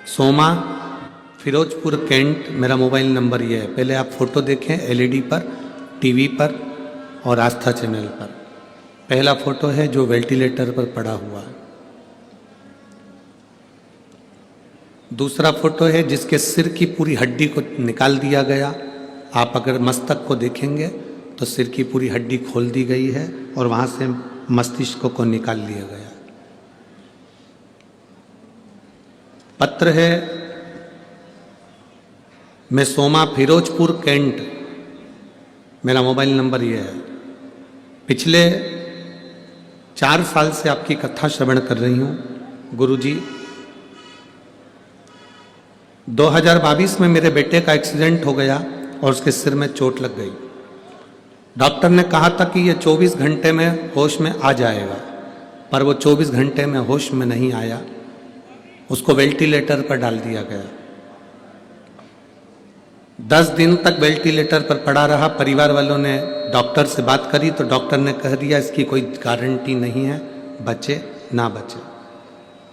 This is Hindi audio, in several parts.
सोमा, फिरोजपुर कैंट, मेरा मोबाइल नंबर ये है। पहले आप फोटो देखें एलईडी पर, टीवी पर और आस्था चैनल पर। पहला फोटो है जो वेंटिलेटर पर पड़ा हुआ है। दूसरा फोटो है जिसके सिर की पूरी हड्डी को निकाल दिया गया। आप अगर मस्तक को देखेंगे तो सिर की पूरी हड्डी खोल दी गई है और वहां से मस्तिष्क को निकाल लिया गया। पत्र है, मैं सोमा, फिरोजपुर कैंट, मेरा मोबाइल नंबर ये है। पिछले 4 साल से आपकी कथा श्रवण कर रही हूं गुरुजी। 2022 में मेरे बेटे का एक्सीडेंट हो गया और उसके सिर में चोट लग गई। डॉक्टर ने कहा था कि ये 24 घंटे में होश में आ जाएगा, पर वो 24 घंटे में होश में नहीं आया। उसको वेंटिलेटर पर डाल दिया गया। 10 दिन तक वेंटिलेटर पर पड़ा रहा। परिवार वालों ने डॉक्टर से बात करी तो डॉक्टर ने कह दिया इसकी कोई गारंटी नहीं है, बचे ना बचे।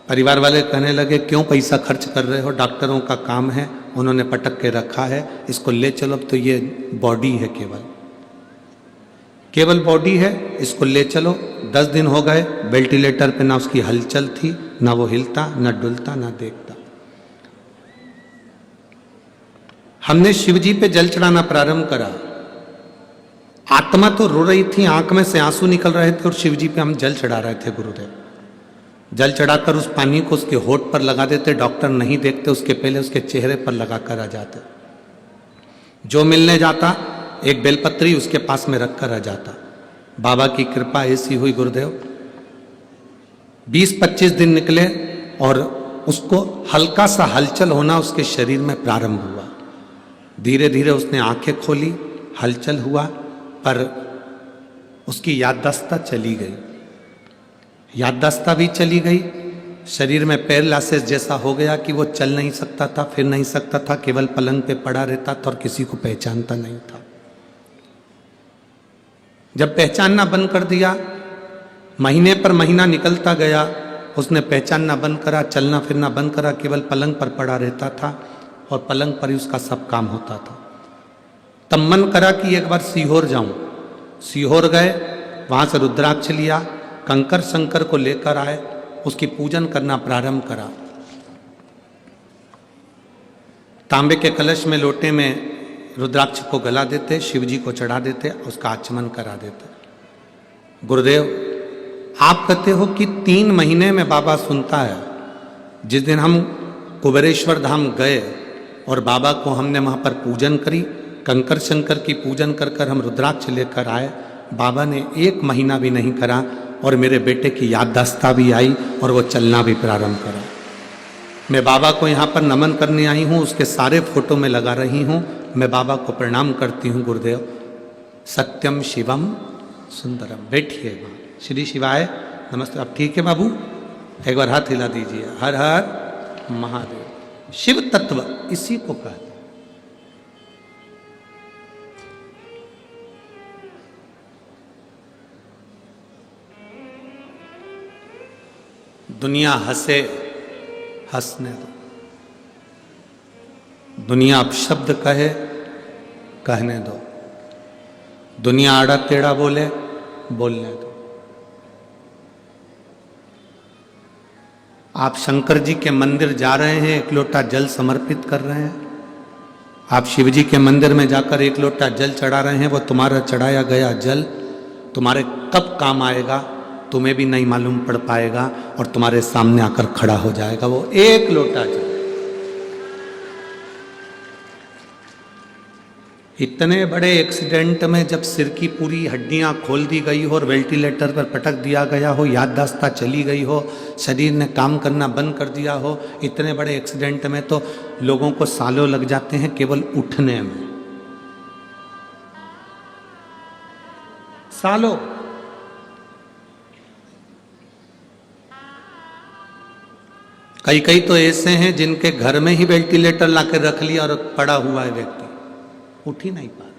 परिवार वाले कहने लगे क्यों पैसा खर्च कर रहे हो, डॉक्टरों का काम है, उन्होंने पटक के रखा है, इसको ले चलो। तो ये बॉडी है, केवल बॉडी है, इसको ले चलो। 10 दिन हो गए, वेंटिलेटर पे ना उसकी हलचल थी, ना वो हिलता, ना डुलता, ना देखता। हमने शिवजी पे जल चढ़ाना प्रारंभ करा। आत्मा तो रो रही थी, आंख में से आंसू निकल रहे थे और शिवजी पे हम जल चढ़ा रहे थे। गुरुदेव जल चढ़ाकर उस पानी को उसके होठ पर लगा देते। डॉक्टर नहीं देखते, उसके पहले उसके चेहरे पर लगाकर आ जाते। जो मिलने जाता एक बेलपत्री उसके पास में रखकर आ जाता। बाबा की कृपा ऐसी हुई गुरुदेव, 20-25 दिन निकले और उसको हल्का सा हलचल होना उसके शरीर में प्रारंभ हुआ। धीरे धीरे उसने आंखें खोली, हलचल हुआ, पर उसकी याददाश्त चली गई। याददाश्त भी चली गई। शरीर में पैरालिसिस जैसा हो गया कि वो चल नहीं सकता था, फिर नहीं सकता था, केवल पलंग पे पड़ा रहता था और किसी को पहचानता नहीं था। जब पहचानना बंद कर दिया, महीने पर महीना निकलता गया, उसने पहचानना बंद करा, चलना फिरना बंद करा, केवल पलंग पर पड़ा रहता था और पलंग पर ही उसका सब काम होता था। तब मन करा कि एक बार सीहोर जाऊं। सीहोर गए, वहां से रुद्राक्ष लिया, कंकर शंकर को लेकर आए, उसकी पूजन करना प्रारंभ करा। तांबे के कलश में, लोटे में रुद्राक्ष को गला देते, शिवजी को चढ़ा देते, उसका आचमन करा देते। गुरुदेव आप कहते हो कि 3 महीने में बाबा सुनता है। जिस दिन हम कुबेरेश्वर धाम गए और बाबा को हमने वहां पर पूजन करी, कंकर शंकर की पूजन कर कर हम रुद्राक्ष लेकर आए, बाबा ने 1 महीना भी नहीं करा और मेरे बेटे की याददाश्त भी आई और वो चलना भी प्रारंभ करा। मैं बाबा को यहाँ पर नमन करने आई हूँ, उसके सारे फोटो में लगा रही हूँ। मैं बाबा को प्रणाम करती हूँ। गुरुदेव सत्यम शिवम सुंदरम। बैठिए श्री शिवाय नमस्ते। अब ठीक है बाबू, एक बार हाथ हिला दीजिए। हर हर महादेव। शिव तत्व इसी को कहते हैं। दुनिया हंसे, हंसने दो। दुनिया अपशब्द कहे, कहने दो। दुनिया आड़ा टेढ़ा बोले, बोलने दो। आप शंकर जी के मंदिर जा रहे हैं, 1 लोटा जल समर्पित कर रहे हैं। आप शिव जी के मंदिर में जाकर 1 लोटा जल चढ़ा रहे हैं। वो तुम्हारा चढ़ाया गया जल तुम्हारे कब काम आएगा तुम्हें भी नहीं मालूम पड़ पाएगा और तुम्हारे सामने आकर खड़ा हो जाएगा वो 1 लोटा जल। इतने बड़े एक्सीडेंट में जब सिर की पूरी हड्डियां खोल दी गई हो और वेंटिलेटर पर पटक दिया गया हो, याददाश्त चली गई हो, शरीर ने काम करना बंद कर दिया हो, इतने बड़े एक्सीडेंट में तो लोगों को सालों लग जाते हैं केवल उठने में, सालों। कई तो ऐसे हैं जिनके घर में ही वेंटिलेटर लाकर रख लिया और पड़ा हुआ है व्यक्ति, उठ ही नहीं पा रहा।